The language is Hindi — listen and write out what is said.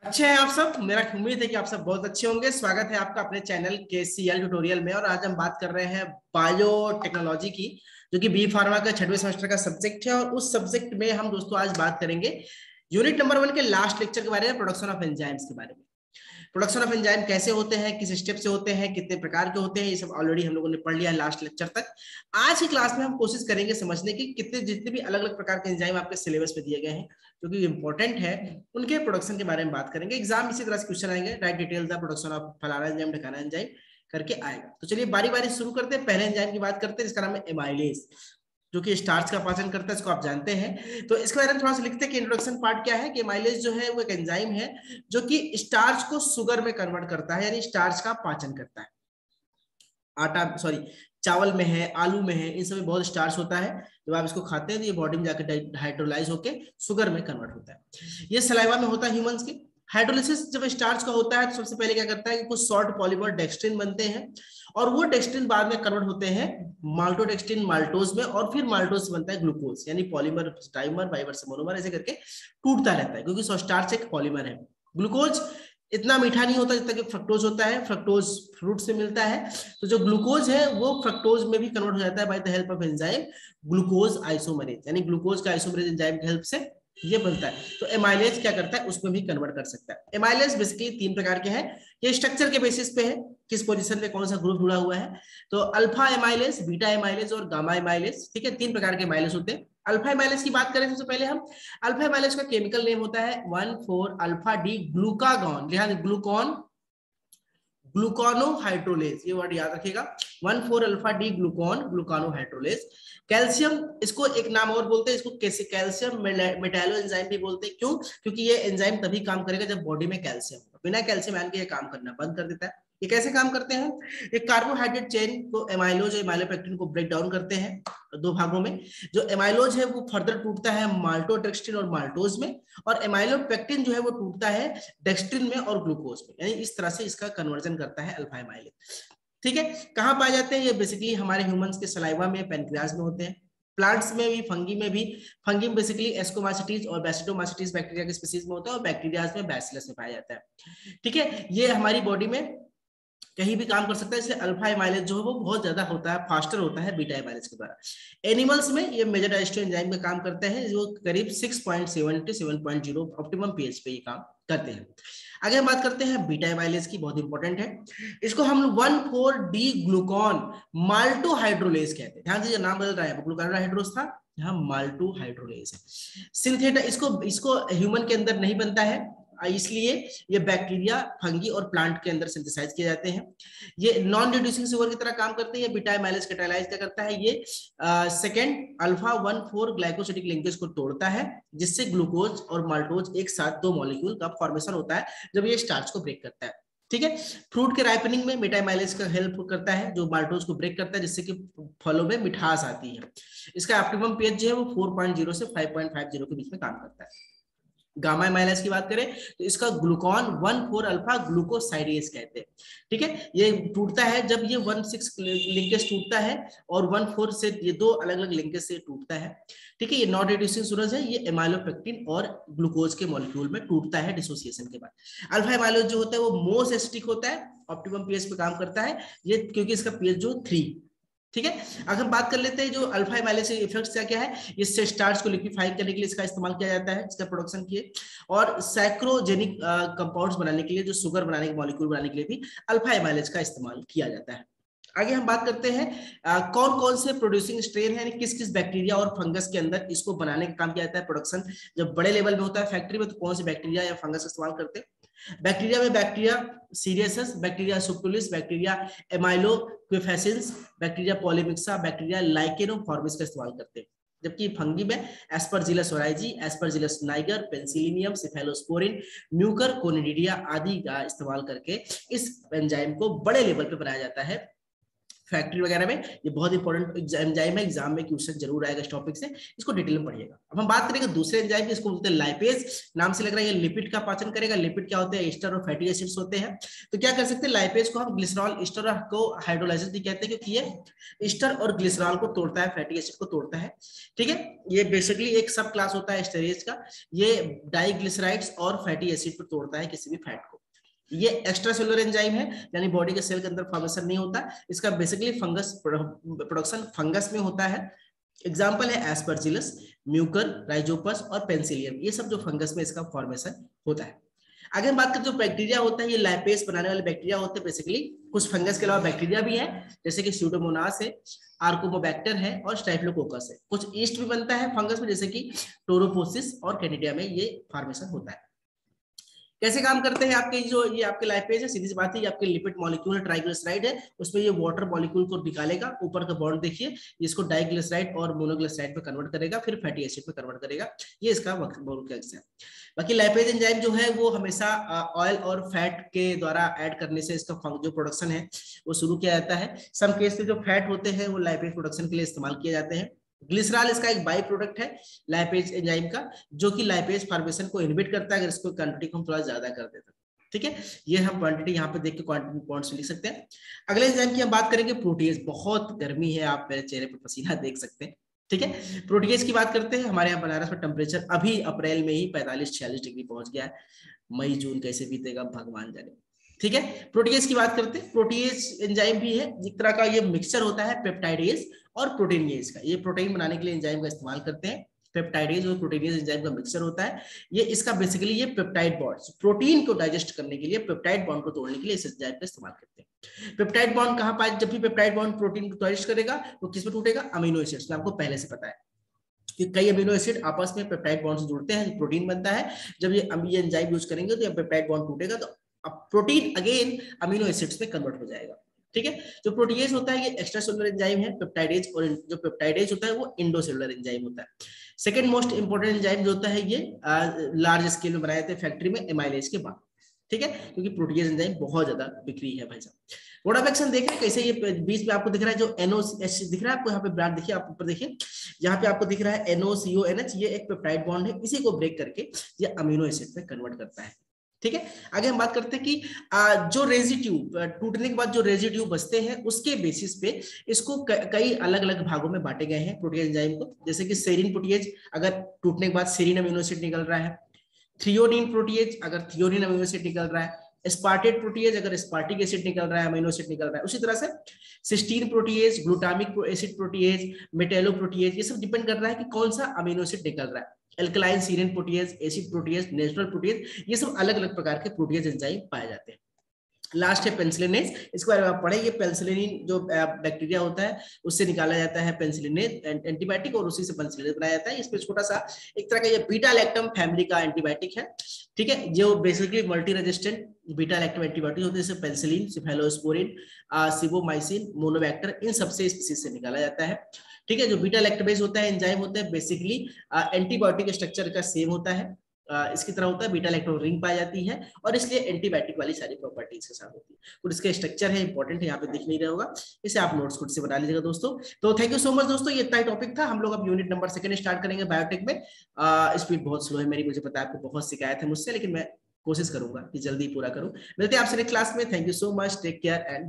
अच्छे हैं आप सब। मेरा उम्मीद है कि आप सब बहुत अच्छे होंगे। स्वागत है आपका अपने चैनल KCL ट्यूटोरियल में। और आज हम बात कर रहे हैं बायोटेक्नोलॉजी की, जो कि बी फार्मा का 6वें सेमेस्टर का सब्जेक्ट है। और उस सब्जेक्ट में हम दोस्तों आज बात करेंगे यूनिट नंबर 1 के लास्ट लेक्चर के बारे में, प्रोडक्शन ऑफ एंजाइम्स के बारे में। प्रोडक्शन ऑफ एंजाइम कैसे होते हैं, किस स्टेप से होते हैं, कितने प्रकार के होते हैं, ये सब ऑलरेडी हम लोगों ने पढ़ लिया लास्ट लेक्चर तक। आज की क्लास में हम कोशिश करेंगे समझने की कितने जितने भी अलग अलग प्रकार के एंजाइम आपके सिलेबस में दिए गए हैं जो कि इंपॉर्टेंट है, उनके प्रोडक्शन के बारे में बात करेंगे। एग्जाम इसी तरह से क्वेश्चन आएंगे, right detail the production of फलाना एंजाइम ढकाना एंजाइम करके आएगा। तो चलिए बारी बारी शुरू करते हैं। पहले एंजाइम की बात करते हैं जिसका नाम है एमाइलेज, जो कि स्टार्च का पाचन करता है, इसको आप जानते हैं। तो इसके बारे में थोड़ा सा लिखते हैं कि इंट्रोडक्शन पार्ट क्या है कि एमाइलेज जो है वो एक एंजाइम है जो कि स्टार्च को शुगर में कन्वर्ट करता है, यानी स्टार्च का पाचन करता है। चावल में है, आलू में है, इन सब में बहुत स्टार्च होता है। जब आप इसको खाते हैं तो ये बॉडी में जाकर हाइड्रोलाइज होकर शुगर में कन्वर्ट होता है। ये सलाइवा में होता है ह्यूमंस के। हाइड्रोलिसिस जब स्टार्च का होता है तो सबसे पहले क्या करता है कि कुछ शॉर्ट पॉलीमर डेक्सट्रिन बनते हैं, और वो डेक्सट्रिन बाद में कन्वर्ट होते हैं माल्टोडेक्सट्रिन माल्टोज में, और फिर माल्टोज बनता है ग्लूकोज, यानी पॉलीमर डाइमर फाइबर से मोनोमर ऐसे करके टूटता रहता है, क्योंकि स्टार्च एक पॉलीमर है। ग्लूकोज इतना मीठा नहीं होता जितना कि फ्रक्टोज होता है। फ्रक्टोज फ्रूट से मिलता है, तो जो ग्लूकोज है वो फ्रक्टोज में भी कन्वर्ट हो जाता है by the help of enzyme glucose isomerase, यानी ग्लूकोज का आइसोमरेज एंजाइम की हेल्प से ये बनता है। तो एमाइलेज क्या करता है, उसमें भी कन्वर्ट कर सकता है। एमाइलेज बेसिकली 3 प्रकार के हैं। ये स्ट्रक्चर के बेसिस पे है, किस पोजीशन पे कौन सा ग्रुप जुड़ा हुआ है। तो अल्फा एमाइलेज, बीटा एमाइलेज और गामा एमाइलेज, ठीक है, 3 प्रकार के एमाइलेज होते हैं। अल्फा एमाइलेज की बात करें सबसे पहले हम, अल्फा एमाइलेज का केमिकल नेम होता है 1,4 अल्फा डी ग्लूकागॉन, ग्लूकॉन ग्लूकोनोहाइड्रोलेज, ये वर्ड याद रखिएगा, 1,4 अल्फा डी ग्लूकॉन ग्लूकोनोहाइड्रोलेज। कैल्शियम, इसको एक नाम और बोलते हैं, इसको कैल्शियम मेटालो एंजाइम भी बोलते हैं। क्यों? क्योंकि ये एंजाइम तभी काम करेगा जब बॉडी में कैल्शियम हो। बिना कैल्शियम आयन के ये काम करना बंद कर देता है। ये कैसे काम करते हैं? एक कार्बोहाइड्रेट चेन को एमाइलोज और एमाइलोपेक्टिन को ब्रेक डाउन करते हैं 2 भागों में। जो एमाइलोज है वो फर्दर टूटता है माल्टोडेक्सट्रिन और माल्टोज में, और एमाइलोपेक्टिन जो है वो टूटता है डेक्सट्रिन में और ग्लूकोज में, यानी इस तरह से इसका कन्वर्जन करता है अल्फा एमाइलेज। ठीक है, कहां पाए जाते हैं ये? बेसिकली हमारे ह्यूमंस के सलाइवा में, पैनक्रियाज में होते हैं। प्लांट्स में भी, फंगी में भी। फंगी में बेसिकली एस्कोमासिटीज और बैसिडोमासिटीज बैक्टीरिया के स्पीसीज में होता है, और बैक्टीरियाज में बैसिलस में पाया जाता है। ठीक है, ये हमारी बॉडी में कहीं भी काम कर सकता है, इसलिए अल्फा एमाइलेज जो है वो बहुत ज्यादा होता है, फास्टर होता है बीटा एमाइलेज के द्वारा। एनिमल्स में ये मेजर डाइजेस्टिव एंजाइम का काम करते हैं, जो करीब 6.7 to 7.0 ऑप्टिमम पीएच पे ये काम करते हैं। आगे हम बात करते हैं बीटा एमाइलेज की, बहुत इंपॉर्टेंट है। इसको हम 1,4 डी ग्लूकॉन माल्टोहाइड्रोलेज कहते हैं। ध्यान दीजिए, नाम बदल रहा है, ग्लूकोहाइड्रोज था, यहाँ माल्टोहाइड्रोलेज है। सिंथेटा, इसको ह्यूमन के अंदर नहीं बनता है, इसलिए ये बैक्टीरिया, फंगी और प्लांट के अंदर सिंथेसाइज किए जाते हैं। ये नॉन रिड्यूसिंग शुगर की तरह काम करते हैं। बीटा एमाइलेज कैटालाइज क्या करता है, ये सेकेंड अल्फा 1,4 ग्लाइकोसिडिक लिंकेज को तोड़ता है, जिससे ग्लूकोज और माल्टोज एक साथ 2 मॉलिक्यूल का फॉर्मेशन होता है जब ये स्टार्च को ब्रेक करता है। ठीक है, फ्रूट के राइपनिंग में बीटा एमाइलेज का हेल्प करता है, जो माल्टोज को ब्रेक करता है, जिससे कि फलों में मिठास आती है। इसका ऑप्टिमम पीएच जो है वो 4.0 से 5.50 के बीच में काम करता है। गामा एमाइलेज की बात करें तो इसका ग्लूकॉन 1,4 अल्फा ग्लूकोसाइडेज कहते हैं। ठीक है, ये टूटता है जब ये 1,6 लिंकेज टूटता है, और 1,4 से ये 2 अलग अलग लिंकेज से टूटता है। ठीक है, ये नॉन रिड्यूसिंग शुगर है, ये एमाइलोपेक्टिन और ग्लूकोज के मॉलिक्यूल में टूटता है डिसोसिएशन के बाद। अल्फा एमाइलेज जो होता है वो मोस्ट एसिडिक होता है, ऑप्टिमम पीएच पे काम करता है ये, क्योंकि इसका पीएच जो 3। ठीक है, अगर हम बात कर लेते हैं जो अल्फा एमाइलेज इफेक्ट्स क्या है। इससे स्टार्च को लिक्विफाई करने के लिए इसका इस्तेमाल किया जाता है, इसका प्रोडक्शन किए, और सैक्रोजेनिक कंपाउंड्स बनाने के लिए, जो शुगर बनाने के मॉलिक्यूल बनाने के लिए भी अल्फा एमाइलेज का इस्तेमाल किया जाता है। आगे हम बात करते हैं कौन कौन से प्रोड्यूसिंग स्ट्रेन है, किस किस बैक्टीरिया और फंगस के अंदर इसको बनाने का काम किया जाता है। प्रोडक्शन जब बड़े लेवल में होता है फैक्ट्री में, तो कौन से बैक्टीरिया या फंगस का इस्तेमाल करते हैं। बैक्टीरिया में bacteria cereus, bacteria subtilis, bacteria amyloliquefaciens, bacteria polymyxa, bacteria licheniformis का इस्तेमाल करते हैं। जबकि फंगी में Aspergillus oryzae, Aspergillus niger, Penicillium, cephalosporin, Mucor कोनिडिडिया आदि का इस्तेमाल करके इस एंजाइम को बड़े लेवल पे बनाया जाता है फैक्ट्री वगैरह में ये बहुत इंपॉर्टेंट एंजाइम है, एग्जाम में क्वेश्चन जरूर आएगा इस टॉपिक से, इसको डिटेल में पढ़िएगा। अब हम बात करेंगे दूसरे एंजाइम की, इसको बोलते हैं लाइपेज। नाम से लग रहा है ये लिपिड का पाचन करेगा। लिपिड क्या होते हैं? एस्टर और फैटी एसिड्स होते हैं। तो क्या कर सकते हैं, लाइपेज को हम ग्लिसरॉल एस्टर को हाइड्रोलाइसिस भी कहते हैं, क्योंकि ये एस्टर और ग्लिसरॉल को तोड़ता है, फैटी एसिड को तोड़ता है। ठीक है, ये बेसिकली एक सब क्लास होता है एस्टरेज का। ये डाइग्लिसराइड्स और फैटी एसिड को तोड़ता है, किसी भी फैट को। ये एक्स्ट्रा सेलुलर एंजाइम है, यानी बॉडी के सेल के अंदर फॉर्मेशन नहीं होता। इसका बेसिकली फंगस प्रोडक्शन फंगस में होता है। एग्जांपल है एस्परजिलस, म्यूकर, राइजोपस और पेंसिलियम, ये सब जो फंगस में इसका फॉर्मेशन होता है। आगे हम बात करें जो बैक्टीरिया होता है, ये लाइपेज बनाने वाले बैक्टीरिया होते हैं। बेसिकली कुछ फंगस के अलावा बैक्टीरिया भी है, जैसे कि स्यूडोमोनास है, आर्कोमोबैक्टर है और स्टाइफ्लोकोकस है। कुछ ईस्ट भी बनता है फंगस में, जैसे कि टोरोपोसिस और कैनिडिया में ये फॉर्मेशन होता है। कैसे काम करते हैं आपके जो ये आपके लाइपेज है? सीधी सी बात है, ये आपके लिपिड मॉलिक्यूल ट्राइग्लिसराइड है, उसमें ये वाटर मॉलिक्यूल को निकालेगा, ऊपर का बॉन्ड देखिए, इसको डाइग्लिसराइड और मोनोग्लिसराइड में कन्वर्ट करेगा, फिर फैटी एसिड में कन्वर्ट करेगा। ये इसका वर्क है। बाकी लाइपेज एंजाइम जो है वो हमेशा ऑयल और फैट के द्वारा ऐड करने से इसका जो प्रोडक्शन है वो शुरू किया जाता है। सम केस में जो फैट होते हैं वो लाइपेज प्रोडक्शन के लिए इस्तेमाल किए जाते हैं। ग्लिसरॉल इसका एक बाई प्रोडक्ट है लाइपेज एंजाइम का, जो कि लाइपेज फॉर्मेशन को इनहिबिट करता है, अगर इसको क्वांटिटी को हम थोड़ा ज्यादा कर देते हैं। ठीक है, ये हम क्वांटिटी यहाँ पे देख के क्वांटिटी पॉइंट्स लिख सकते हैं। अगले एंजाइम की हम बात करेंगे प्रोटीएज। बहुत गर्मी है, आप मेरे चेहरे पे पसीना देख सकते हैं। ठीक है, प्रोटीएज की बात करते हैं। हमारे यहाँ बनारस में टेम्परेचर अभी अप्रैल में ही 45-46 डिग्री पहुंच गया है। मई जून कैसे बीतेगा भगवान जाने। ठीक है, प्रोटीएज की बात करते हैं। प्रोटीएज एंजाइम भी है, एक तरह का ये मिक्सचर होता है पेप्टाइडेज और प्रोटीनेज का। ये प्रोटीन बनाने के लिए एंजाइम का इस्तेमाल करते हैं। पेप्टाइडेज और प्रोटीनेज एंजाइम का मिक्सचर होता है। ये इसका बेसिकली ये पेप्टाइड बॉन्ड, प्रोटीन को डाइजेस्ट करने के लिए, पेप्टाइड बॉन्ड को तोड़ने के लिए इस एंजाइम का इस्तेमाल करते हैं। पेप्टाइड बॉन्ड कहां पाए? जब भी पेप्टाइड बॉन्ड प्रोटीन को डाइजेस्ट करेगा वो किस में टूटेगा? अमीनो एसिड्स में। आपको पहले से पता है कि कई अमीनो एसिड आपस में पेप्टाइड बॉन्ड से जुड़ते हैं, प्रोटीन बनता है। जब ये एंजाइम यूज करेंगे तो ये पेप्टाइड बॉन्ड टूटेगा, तो प्रोटीन अगेन अमीनो एसिड्स में कन्वर्ट हो जाएगा। ठीक है, जो प्रोटीएज होता है ये एक्स्ट्रा सेलुलर एंजाइम है पेप्टाइडेज, और जो पेप्टाइडेज होता है वो इंडोसेलुलर एंजाइम होता है। सेकंड मोस्ट इंपोर्टेंट एंजाइम जो होता है ये लार्ज स्केल में बनाए जाते हैं फैक्ट्री में एमाइलेज के बाद। ठीक है, क्योंकि प्रोटीएज एंजाइम बहुत ज्यादा बिक्री है भाई साहब। मोड ऑफ एक्शन देख रहे हैं कैसे? ये बीच में आपको दिख रहा है जो NOH दिख रहा है आपको, यहाँ पे ब्रांड देखिए, आप ऊपर देखिए, यहाँ पे आपको दिख रहा है NOCONH, ये एक पेप्टाइड बॉन्ड है, इसी को ब्रेक करके ये अमीनो एसिड में कन्वर्ट करता है। ठीक है, आगे हम बात करते हैं कि जो रेजिड्यू टूटने के बाद जो रेजिड्यू बचते हैं उसके बेसिस पे इसको कई अलग अलग भागों में बांटे गए हैं प्रोटीएज एंजाइम को। जैसे कि सेरीन प्रोटीएज, अगर टूटने के बाद सेरीन अमीनो एसिड निकल रहा है। थ्रियोनिन प्रोटीएज, अगर थ्रियोनिन अमीनो एसिड निकल रहा है। एस्पार्टेट प्रोटीएज, अगर एस्पार्टिक एसिड निकल रहा है, अमीनो एसिड निकल रहा है। उसी तरह से cysteine protease, glutamic acid protease, metallo protease, ये सब डिपेंड कर रहा है कि कौन सा अमीनो एसिड निकल रहा है। Alkaline सीरिन protease, acid protease, natural protease, ये सब अलग अलग प्रकार के प्रोटीएज एंजाइम पाए जाते हैं। लास्ट है पेनिसिलिनेज, इसके बारे में आप पढ़ेंगे। पेनिसिलिन जो बैक्टीरिया होता है उससे निकाला जाता है पेनिसिलिनेज एंटीबायोटिक, और उसी से पेनिसिलिन बनाया जाता है। इसमें छोटा सा एक तरह का ये बीटा लैक्टम फैमिली का एंटीबायोटिक है। ठीक है, जो basically multi resistant beta lactam antibiotic होते हैं, जैसे पेनिसिलिन, सिफेलोस्पोरिन, सिबोमाइसिन, मोनोबैक्टर, इन सबसे स्पीसीज से निकाला जाता है। ठीक है, जो बीटा लैक्टोबेस होता है एंजाइम होता है, बेसिकली एंटीबायोटिक स्ट्रक्चर का सेम होता है, इसकी तरह होता है। बीटा लैक्टोन रिंग पाई जाती है और इसलिए एंटीबायोटिक वाली सारी प्रॉपर्टीज के साथ होती है। और इसका स्ट्रक्चर है इंपॉर्टेंट है, यहाँ पे दिख नहीं रहा होगा, इसे आप नोट्स खुद से बना लीजिएगा दोस्तों। तो थैंक यू सो मच दोस्तों, ये इतना ही टॉपिक था। हम लोग अब यूनिट नंबर 2 स्टार्ट करेंगे बायोटेक में। स्पीड बहुत स्लो है मेरी, मुझे पता है आपको बहुत शिकायत है मुझसे, लेकिन मैं कोशिश करूंगा कि जल्दी पूरा करूं। मिलते हैं आपसे नेक्स्ट क्लास में। Thank you so much, take care and